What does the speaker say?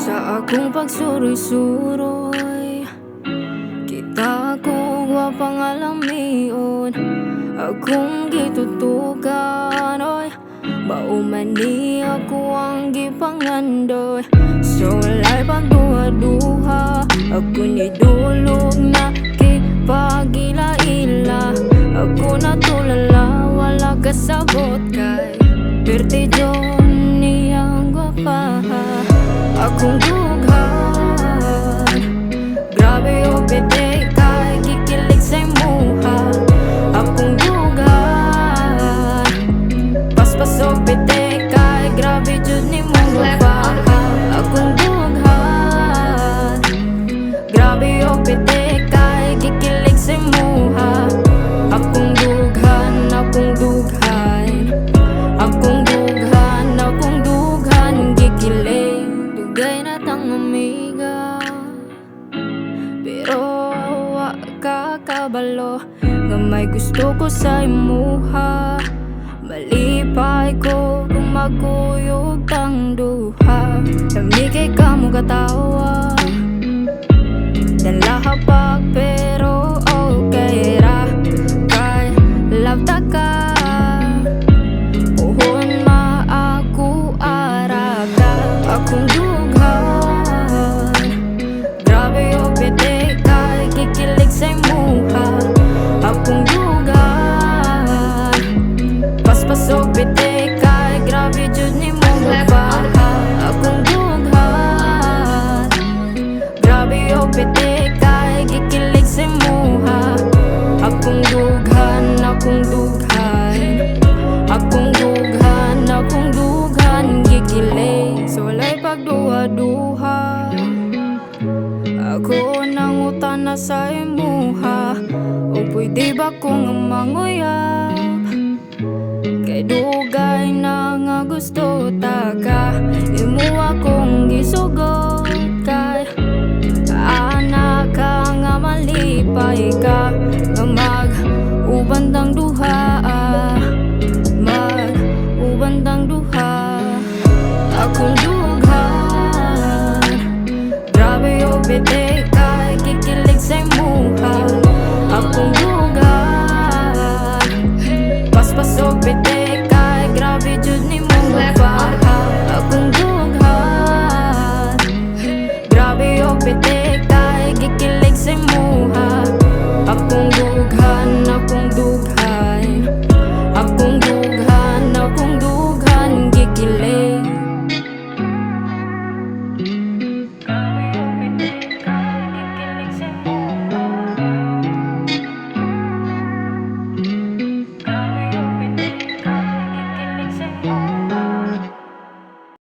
Sa akong pagsuroy-suroy, kita ko wa pangalamion. Akong gitutukan, oy, bauman ni ako ang gipangandoy. So walay pagduha-duha, ako ni dulog na kipagila-ila. Ako natulala, wala kasabot kay pertijon niyang gwapaha. Akong dughan, grabe o pete kay kikilig sa imuha. Akong dughan, paspas o pete kay grabe jud ni mo gwapaha. Akong dughan, grabe o pete kay kikilig sa imuha. Akong dughan, akong dughan, akong dughan, akong dughan, gikilig. Dugay na tang amiga, pero wa ka kabalo nga may gusto ko sa imuha. Malipay ko kung magkuyog tang duha. Lami kay kamo katawa, dalahapag pero okay ra. Kay love ta ka, uhon maaku ara ka. Akong dughan, grabe o pete kay kikilig sa imuha. Akong dughan, paspas o pete kay grabe jud ni mo gwapaha. Akong dughan, grabe o pete kay kikilig sa imuha. Akong dughan, akong dughan, akong dughan, akong dughan, gikilig. So walay pagduha-duha, ako nang utana sa imuha. O pwede ba kong manguyap, kay dugay na nga gusto ta ka. Imo akong